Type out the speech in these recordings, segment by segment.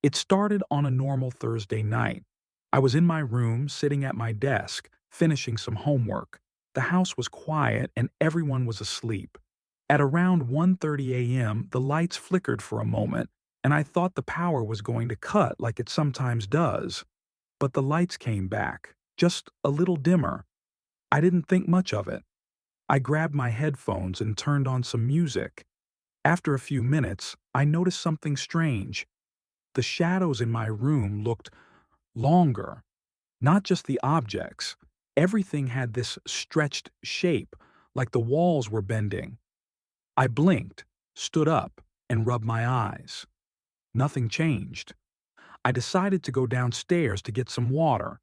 It started on a normal Thursday night. I was in my room, sitting at my desk, finishing some homework. The house was quiet and everyone was asleep. At around 1:30 a.m., the lights flickered for a moment, and I thought the power was going to cut like it sometimes does. But the lights came back, just a little dimmer. I didn't think much of it. I grabbed my headphones and turned on some music. After a few minutes, I noticed something strange. The shadows in my room looked longer, not just the objects. Everything had this stretched shape, like the walls were bending. I blinked, stood up, and rubbed my eyes. Nothing changed. I decided to go downstairs to get some water.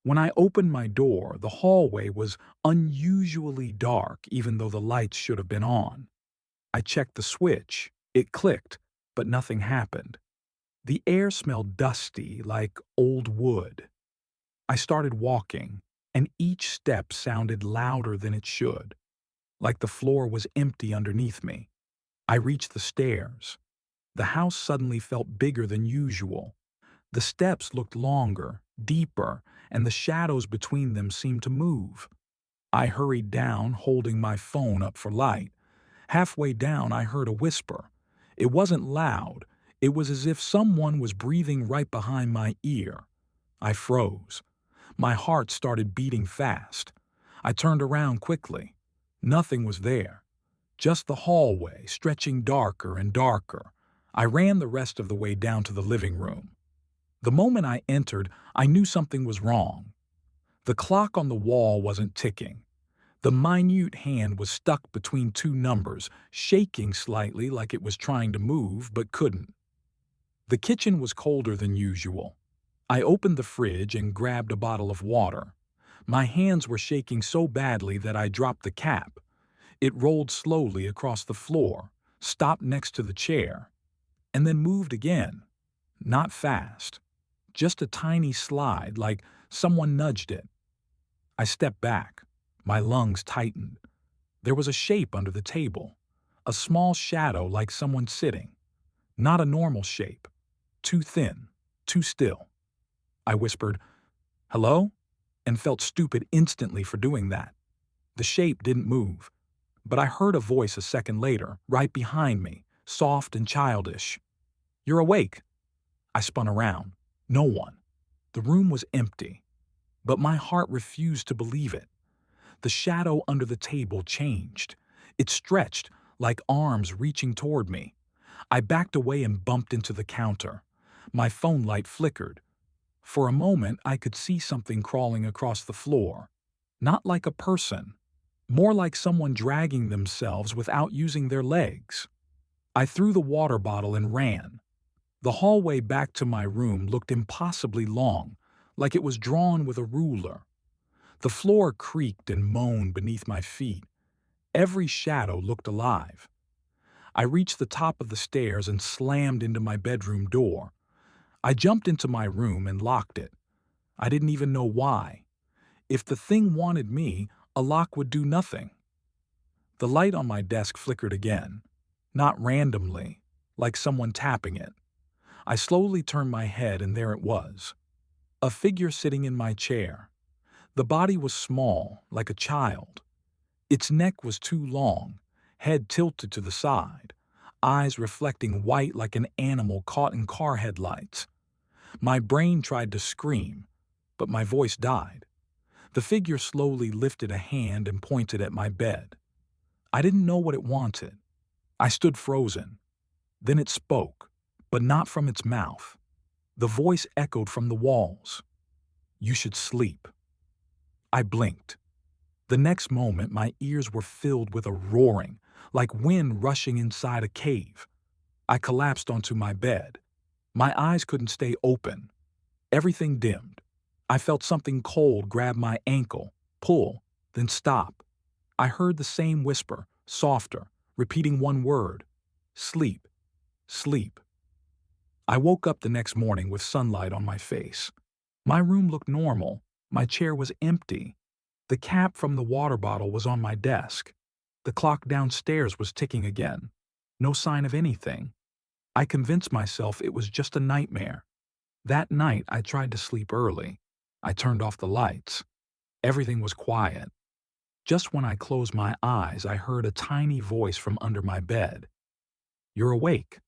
When I opened my door, the hallway was unusually dark, even though the lights should have been on. I checked the switch. It clicked, but nothing happened. The air smelled dusty, like old wood. I started walking, and each step sounded louder than it should, like the floor was empty underneath me. I reached the stairs. The house suddenly felt bigger than usual. The steps looked longer, deeper, and the shadows between them seemed to move. I hurried down, holding my phone up for light. Halfway down, I heard a whisper. It wasn't loud. It was as if someone was breathing right behind my ear. I froze. My heart started beating fast. I turned around quickly. Nothing was there. Just the hallway, stretching darker and darker. I ran the rest of the way down to the living room. The moment I entered, I knew something was wrong. The clock on the wall wasn't ticking. The minute hand was stuck between two numbers, shaking slightly like it was trying to move but couldn't. The kitchen was colder than usual. I opened the fridge and grabbed a bottle of water. My hands were shaking so badly that I dropped the cap. It rolled slowly across the floor, stopped next to the chair, and then moved again. Not fast. Just a tiny slide, like someone nudged it. I stepped back. My lungs tightened. There was a shape under the table. A small shadow like someone sitting. Not a normal shape. Too thin. Too still. I whispered, "Hello?" and felt stupid instantly for doing that. The shape didn't move. But I heard a voice a second later, right behind me, soft and childish. "You're awake." I spun around. No one. The room was empty. But my heart refused to believe it. The shadow under the table changed. It stretched, like arms reaching toward me. I backed away and bumped into the counter. My phone light flickered. For a moment, I could see something crawling across the floor. Not like a person. More like someone dragging themselves without using their legs. I threw the water bottle and ran. The hallway back to my room looked impossibly long, like it was drawn with a ruler. The floor creaked and moaned beneath my feet. Every shadow looked alive. I reached the top of the stairs and slammed into my bedroom door. I jumped into my room and locked it. I didn't even know why. If the thing wanted me, a lock would do nothing. The light on my desk flickered again. Not randomly, like someone tapping it. I slowly turned my head and there it was. A figure sitting in my chair. The body was small, like a child. Its neck was too long, head tilted to the side, eyes reflecting white like an animal caught in car headlights. My brain tried to scream, but my voice died. The figure slowly lifted a hand and pointed at my bed. I didn't know what it wanted. I stood frozen. Then it spoke, but not from its mouth. The voice echoed from the walls. "You should sleep." I blinked. The next moment, my ears were filled with a roaring, like wind rushing inside a cave. I collapsed onto my bed. My eyes couldn't stay open. Everything dimmed. I felt something cold grab my ankle, pull, then stop. I heard the same whisper, softer, repeating one word: "Sleep, sleep." I woke up the next morning with sunlight on my face. My room looked normal. My chair was empty. The cap from the water bottle was on my desk. The clock downstairs was ticking again. No sign of anything. I convinced myself it was just a nightmare. That night, I tried to sleep early. I turned off the lights. Everything was quiet. Just when I closed my eyes, I heard a tiny voice from under my bed. "You're awake.